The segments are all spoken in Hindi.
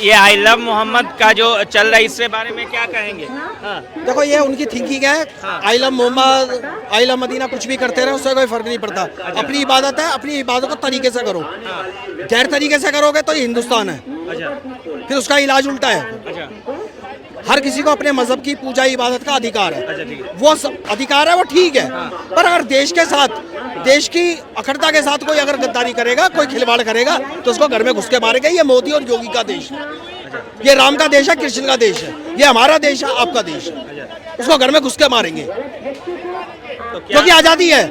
ये आई लव मोहम्मद का जो चल रहा है इससे बारे में क्या कहेंगे? हाँ। देखो ये उनकी थिंकिंग है। हाँ। I love Mohammed, I love Madina, कुछ भी करते रहे, उससे कोई फर्क नहीं पड़ता। अपनी इबादत है, अपनी इबादत को तरीके से करो। गैर तरीके से करोगे तो ये हिंदुस्तान है, अच्छा फिर उसका इलाज उल्टा है। अच्छा हर किसी को अपने मजहब की पूजा इबादत का अधिकार है, अच्छा, ठीक है। वो अधिकार है, वो ठीक है। पर अगर देश के साथ, देश की अखंडता के साथ कोई अगर गद्दारी करेगा, कोई खिलवाड़ करेगा, तो उसको घर में घुस के मारेगा। ये मोदी और योगी का देश है, ये राम का देश है, कृष्ण का देश है, ये हमारा देश है, आपका देश है। उसको घर में घुस के मारेंगे क्योंकि आज़ादी है।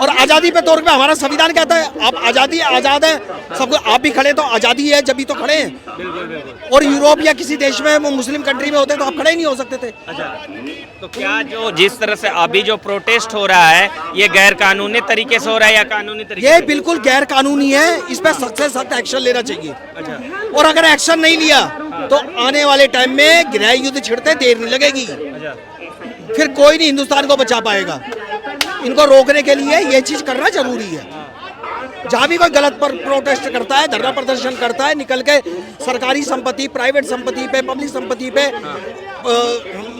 और आज़ादी पे तौर पे हमारा संविधान कहता है आप आज़ादी आज़ाद है सबको। आप भी खड़े तो आज़ादी है, जब भी तो खड़े हैं। और यूरोप या किसी देश में, वो मुस्लिम कंट्री में होते तो आप खड़े ही नहीं हो सकते थे। अच्छा, तो क्या जो जिस तरह से अभी जो प्रोटेस्ट हो रहा है ये गैर कानूनी तरीके से हो रहा है या कानूनी तरीके ये से? बिल्कुल गैर कानूनी है, इस पर सख्त से सख्त एक्शन लेना चाहिए। अच्छा और अगर एक्शन नहीं लिया तो आने वाले टाइम में गृह युद्ध छिड़ते देर नहीं लगेगी, अच्छा फिर कोई नहीं हिंदुस्तान को बचा पाएगा। इनको रोकने के लिए ये चीज करना जरूरी है। जहाँ भी कोई गलत पर प्रोटेस्ट करता है, धरना प्रदर्शन करता है, निकल के सरकारी संपत्ति, प्राइवेट संपत्ति पे, पब्लिक संपत्ति पे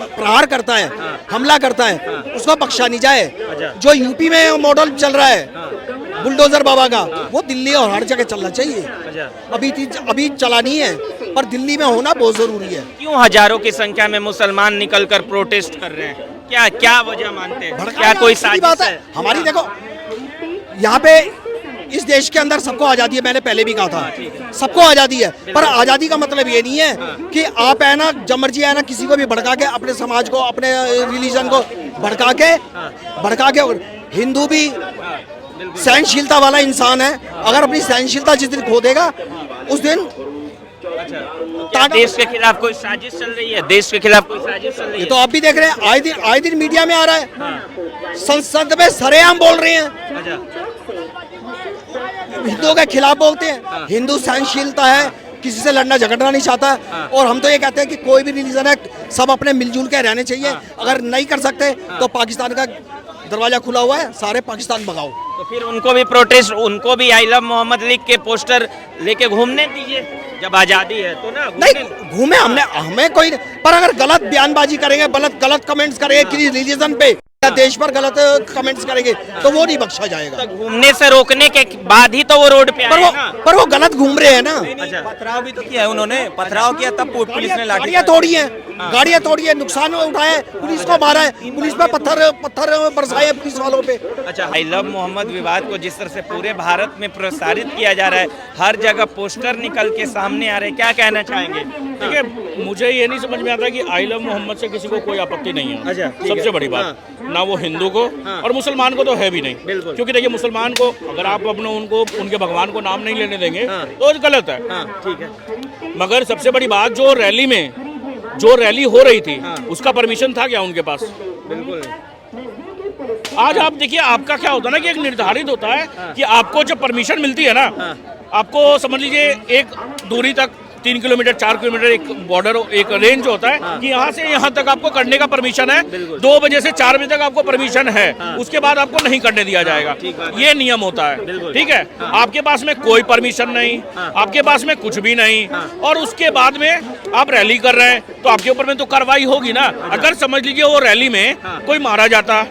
प्रहार करता है, हमला करता है, उसको बख्शा नहीं जाए। जो यूपी में मॉडल चल रहा है बुलडोजर बाबा का, वो दिल्ली और हर जगह चलना चाहिए। अभी चला नहीं है, पर दिल्ली में होना बहुत जरूरी है। क्यों हजारों की संख्या में मुसलमान निकलकर प्रोटेस्ट कर रहे हैं? क्या क्या वजह मानते हैं? क्या कोई साजिश है? हमारी देखो यहाँ पे इस देश के अंदर सबको आज़ादी है, मैंने पहले भी कहा था सबको आज़ादी है। पर आज़ादी का मतलब ये नहीं है कि आप है ना जब मर्जी है ना किसी को भी भड़का के, अपने समाज को, अपने रिलीजन को भड़का के हिंदू भी सहनशीलता वाला इंसान है। अगर अपनी सहनशीलता जिस दिन खो देगा उस दिन देश के खिलाफ कोई साजिश चल रही है? देश के खिलाफ कोई साजिश चल रही है? तो आप भी देख रहे हैं, आए दिन मीडिया में आ रहा है। संसद में सरेआम बोल रहे हैं, हिंदुओं के खिलाफ बोलते हैं। हिंदू सहनशीलता है, किसी से लड़ना झगड़ना नहीं चाहता। और हम तो ये कहते हैं कि कोई भी रिलीजन है, सब अपने मिलजुल के रहने चाहिए। अगर नहीं कर सकते तो पाकिस्तान का दरवाजा खुला हुआ है, सारे पाकिस्तान भगाओ। तो फिर उनको भी प्रोटेस्ट, उनको भी आई लव मोहम्मद लिख के पोस्टर लेके घूमने दीजिए, जब आजादी है तो ना। नहीं घूमे, हमें कोई, पर अगर गलत बयानबाजी करेंगे, गलत कमेंट्स करेंगे किसी रिलीजन पे, देश पर गलत कमेंट्स करेंगे, तो वो नहीं बख्शा जाएगा। तो घूमने से रोकने के बाद ही तो वो रोड पे आए ना। पर वो गलत घूम रहे हैं ना। पथराव भी तो किया है उन्होंने, पथराव किया तब पुलिस ने लाठी गाड़ियाँ तोड़ी है, नुकसान उठाया, पुलिस को मारा है, पुलिस पे पत्थर बरसाए पुलिस वालों पे। अच्छा, आई लव मोहम्मद विवाद को जिस तरह से पूरे भारत में प्रसारित किया जा रहा है, हर जगह पोस्टर निकल के सामने आ रहे हैं, क्या कहना चाहेंगे? देखिए, मुझे ये नहीं समझ में आता कि आई लव मोहम्मद से किसी को कोई आपत्ति नहीं है। अच्छा, सबसे बड़ी बात, ना वो हिंदू को और मुसलमान को तो है भी नहीं। क्योंकि देखिए, मुसलमान को अगर आप उनके भगवान को नाम नहीं लेने देंगे तो गलत है। ठीक है, मगर सबसे बड़ी बात, जो रैली हो रही थी उसका परमिशन था क्या उनके पास? बिल्कुल। आज आप देखिए, आपका क्या होता है ना कि एक निर्धारित होता है कि आपको जब परमिशन मिलती है ना, आपको समझ लीजिए एक दूरी तक 3 किलोमीटर 4 किलोमीटर एक बॉर्डर, एक रेंज होता है कि यहाँ से यहाँ तक आपको करने का परमिशन है। 2 बजे से 4 बजे तक आपको परमिशन है, उसके बाद आपको नहीं करने दिया जाएगा। ये नियम होता है, ठीक है। आपके पास में कोई परमिशन नहीं, आपके पास में कुछ भी नहीं, और उसके बाद में आप रैली कर रहे हैं तो आपके ऊपर में तो कार्रवाई होगी ना। अगर समझ लीजिए वो रैली में कोई मारा जाता,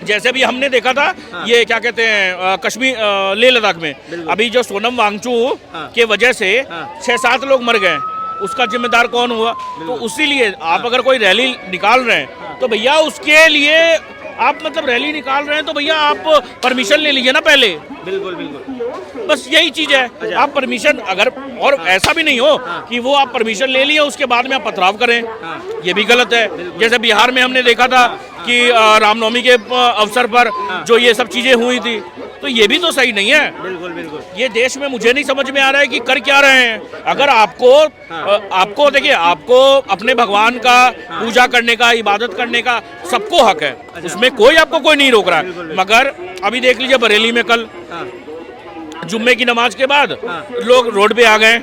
जैसे भी हमने देखा था, ये क्या कहते हैं कश्मीर लेह लद्दाख में अभी जो सोनम वांगचू के वजह से 6-7 लोग मर गए, उसका जिम्मेदार कौन हुआ? तो उसीलिए आप अगर कोई रैली निकाल रहे हैं तो भैया उसके लिए आप रैली निकाल रहे हैं तो भैया आप परमिशन ले लीजिए ना पहले। बिल्कुल बिल्कुल, बस यही चीज है। आप परमिशन अगर, और ऐसा भी नहीं हो कि वो आप परमिशन ले लिए उसके बाद में आप पथराव करें, ये भी गलत है। जैसे बिहार में हमने देखा था कि रामनवमी के अवसर पर जो ये सब चीजें हुई थी, तो ये भी तो सही नहीं है। बिल्कुल बिल्कुल, ये देश में मुझे नहीं समझ में आ रहा है कि कर क्या रहे हैं। अगर आपको देखिए, आपको अपने भगवान का पूजा करने का, इबादत करने का सबको हक है, उसमें कोई नहीं रोक रहा है। मगर अभी देख लीजिए बरेली में कल जुम्मे की नमाज के बाद लोग रोड पे आ गए।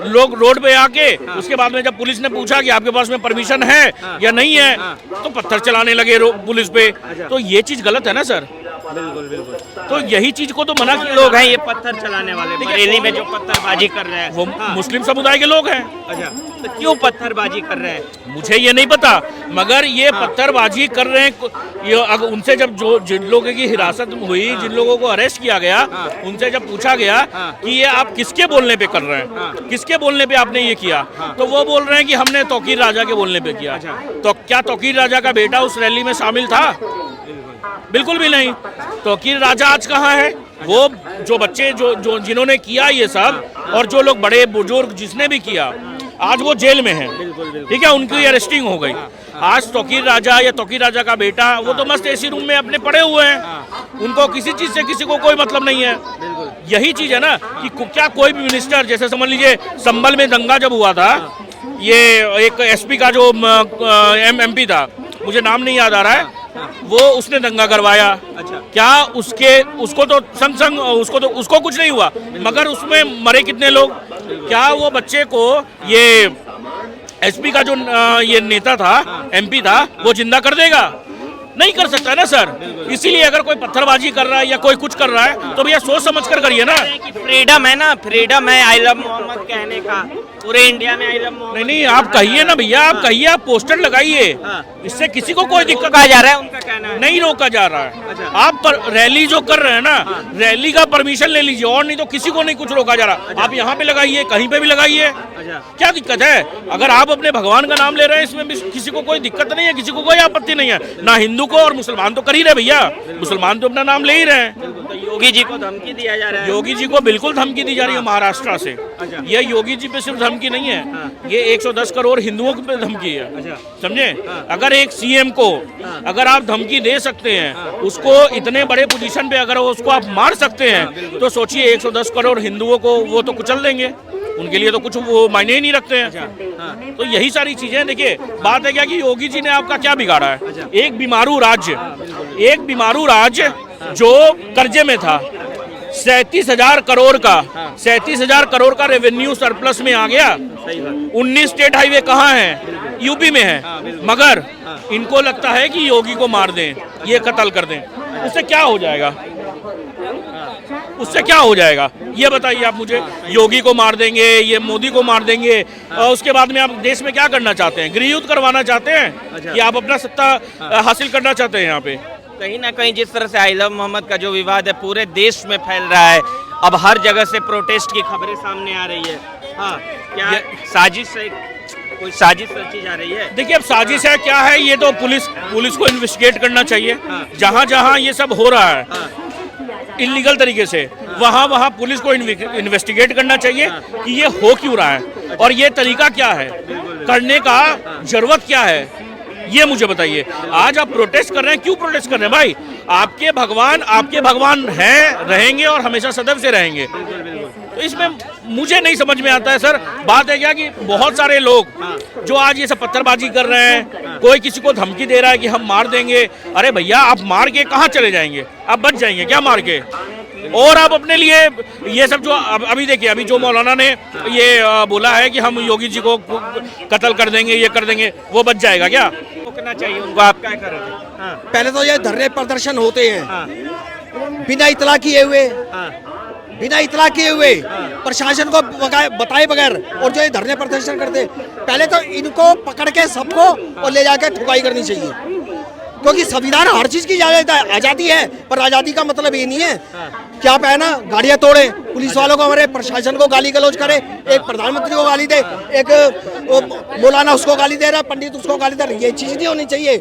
लोग रोड पे आके उसके बाद में जब पुलिस ने पूछा कि आपके पास में परमिशन है या नहीं है, तो पत्थर चलाने लगे पुलिस पे। तो ये चीज गलत है ना सर। बिल्कुल बिल्कुल। तो यही चीज को तो मना किया। लोग हैं ये पत्थर चलाने वाले, बरेली में जो पत्थरबाजी कर रहे हैं वो मुस्लिम समुदाय के लोग हैं। अच्छा, तो क्यों पत्थरबाजी कर रहे हैं? मुझे ये नहीं पता, मगर ये पत्थरबाजी कर रहे हैं। ये अगर उनसे जब जो जिन लोगों की हिरासत हुई, जिन लोगों को अरेस्ट किया गया, उनसे जब पूछा गया कि ये आप किसके बोलने पे कर रहे हैं, किसके बोलने पे आपने ये किया, तो वो बोल रहे हैं कि हमने तौकीर राजा के बोलने पे किया। तो क्या तौकीर राजा का बेटा उस रैली में शामिल था? बिल्कुल भी नहीं। तौकीर राजा आज कहाँ है? वो जो बच्चे जो जिन्होंने किया ये सब, और जो लोग बड़े बुजुर्ग जिसने भी किया, आज वो जेल में है। ठीक है, उनकी अरेस्टिंग हो गई। आज तौकीर राजा या तौकीर राजा का बेटा वो तो मस्त एसी रूम में अपने पड़े हुए हैं, उनको किसी चीज से किसी को कोई मतलब नहीं है। यही चीज है ना कि क्या कोई भी मिनिस्टर, जैसे समझ लीजिए संभल में दंगा जब हुआ था, ये एक एसपी का जो एमपी था, मुझे नाम नहीं याद आ रहा है, वो उसने दंगा करवाया। अच्छा, क्या उसको तो संग उसको कुछ नहीं हुआ, मगर उसमें मरे कितने लोग? क्या वो बच्चे को ये एसपी का जो ये नेता था, एमपी था, वो जिंदा कर देगा? नहीं कर सकता है ना सर। इसीलिए अगर कोई पत्थरबाजी कर रहा है या कोई कुछ कर रहा है तो भैया सोच समझ कर करिए ना। फ्रीडम है ना, फ्रीडम है आई लव मोहम्मद कहने का, पूरे इंडिया में आई लव मोहम्मद। नहीं, आप कहिए ना भैया, आप कहिए, आप पोस्टर लगाइए, इससे किसी को कोई दिक्कत रोका जा रहा है, उनका कहना है। नहीं रोका जा रहा है। आप रैली जो कर रहे हैं ना, रैली का परमिशन ले लीजिए, और नहीं तो किसी को नहीं कुछ रोका जा रहा। आप यहाँ पे लगाइए, कहीं पे भी लगाइए, क्या दिक्कत है? अगर आप अपने भगवान का नाम ले रहे हैं, इसमें भी किसी को कोई दिक्कत नहीं है, किसी को कोई आपत्ति नहीं है। ना हिंदू को, और मुसलमान तो कर ही रहे भैया, मुसलमान तो अपना नाम ले ही रहे हैं। तो योगी जी को धमकी दिया जा रहा है। योगी जी को बिल्कुल धमकी दी जा रही है महाराष्ट्र से। ये योगी जी पे सिर्फ धमकी नहीं है, ये 110 करोड़ हिंदुओं पे धमकी है। समझे? अगर एक सीएम को अगर आप धमकी दे सकते हैं, उसको इतने बड़े पोजीशन पे अगर उसको आप मार सकते हैं, तो सोचिए 110 करोड़ हिंदुओं को वो तो कुचल देंगे। उनके लिए तो कुछ वो मायने ही नहीं रखते हैं। तो यही सारी चीजें। देखिए, बात है क्या कि योगी जी ने आपका क्या बिगाड़ा है? एक बीमारू राज्य जो कर्जे में था, 37,000 करोड़ का रेवेन्यू सरप्लस में आ गया। 19 स्टेट हाईवे कहाँ है? यूपी में है। मगर इनको लगता है कि योगी को मार दें, ये कत्ल कर दें, उससे क्या हो जाएगा? उससे क्या हो जाएगा ये बताइए आप मुझे। योगी को मार देंगे, ये मोदी को मार देंगे, और उसके बाद में आप देश में क्या करना चाहते हैं? गृह युद्ध करवाना चाहते हैं कि आप अपना सत्ता हासिल करना चाहते हैं? यहाँ पे कहीं ना कहीं जिस तरह से आई लव मोहम्मद का जो विवाद है पूरे देश में फैल रहा है, अब हर जगह से प्रोटेस्ट की खबरें सामने आ रही है। हाँ, क्या साजिश है? कोई साजिश रची जा रही है? देखिए, अब साजिश है क्या है, ये तो पुलिस को इन्वेस्टिगेट करना चाहिए। जहाँ ये सब हो रहा है इलीगल तरीके से, वहाँ पुलिस को इन्वेस्टिगेट करना चाहिए कि ये हो क्यों रहा है, और ये तरीका क्या है करने का, जरूरत क्या है, ये मुझे बताइए। आज आप प्रोटेस्ट कर रहे हैं, क्यों प्रोटेस्ट कर रहे हैं भाई? आपके भगवान हैं, रहेंगे और हमेशा सदैव से रहेंगे। तो इसमें मुझे नहीं समझ में आता है सर। बात है क्या कि बहुत सारे लोग जो आज ये सब पत्थरबाजी कर रहे हैं, कोई किसी को धमकी दे रहा है कि हम मार देंगे। अरे भैया, आप मार के कहाँ चले जाएंगे? आप बच जाएंगे क्या मार के? और आप अपने लिए ये सब जो अभी देखिए, अभी जो मौलाना ने ये बोला है कि हम योगी जी को कत्ल कर देंगे, ये कर देंगे, वो बच जाएगा क्या? रोकना चाहिए उनको। आप क्या कर रहे थे? पहले तो ये धरने प्रदर्शन होते हैं बिना इतला किए हुए, प्रशासन को बताए बगैर, और जो ये धरने प्रदर्शन करते, पहले तो इनको पकड़ के सबको और ले जाके ठुकाई करनी चाहिए, क्योंकि संविधान हर चीज की आजादी है, पर आजादी का मतलब ये नहीं है कि आप है ना गाड़ियां तोड़े, पुलिस वालों को हमारे प्रशासन को गाली गलौज करे, एक प्रधानमंत्री को गाली दे, एक मौलाना उसको गाली दे रहा, पंडित उसको गाली दे रहा, ये चीज नहीं होनी चाहिए।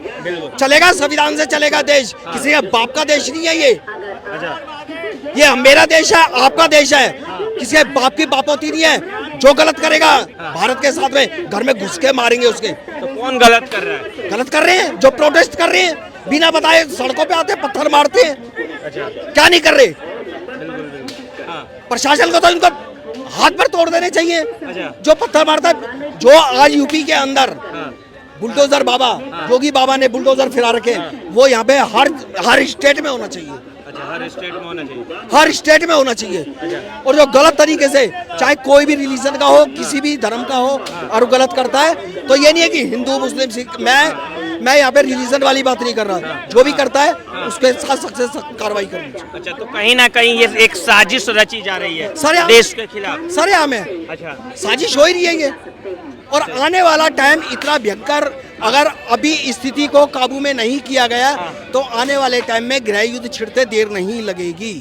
चलेगा, संविधान से चलेगा देश, किसी के बाप का देश नहीं है ये मेरा देश है, आपका देश है, किसी के बाप की बापोती नहीं है। जो गलत करेगा भारत के साथ में घर में घुस के मारेंगे उसके। तो कौन गलत कर रहा है? गलत कर रहे हैं जो प्रोटेस्ट कर रहे हैं, बिना बताए सड़कों पे आते पत्थर मारते हैं। क्या नहीं कर रहे? प्रशासन को तो इनको हाथ पर तोड़ देने चाहिए जो पत्थर मारता है। जो आज यूपी के अंदर बुलडोजर बाबा, योगी बाबा ने बुलडोजर फिरा रखे, वो यहाँ पे हर स्टेट में होना चाहिए। हर स्टेट में होना चाहिए, हर स्टेट में होना चाहिए। और जो गलत तरीके से, चाहे कोई भी रिलीजन का हो, किसी भी धर्म का हो, और गलत करता है, तो ये नहीं है कि हिंदू मुस्लिम सिख, मैं यहाँ पे रिलीजन वाली बात नहीं कर रहा, जो भी करता है उसके साथ सख्त से सख्त कार्रवाई करनी चाहिए। अच्छा, तो कहीं ना कहीं ये एक साजिश रची जा रही है सर, देश के खिलाफ। सरेआम है, अच्छा, साजिश हो ही रही है ये। और आने वाला टाइम इतना भयंकर, अगर अभी स्थिति को काबू में नहीं किया गया तो आने वाले टाइम में गृह युद्ध छिड़ते देर नहीं लगेगी।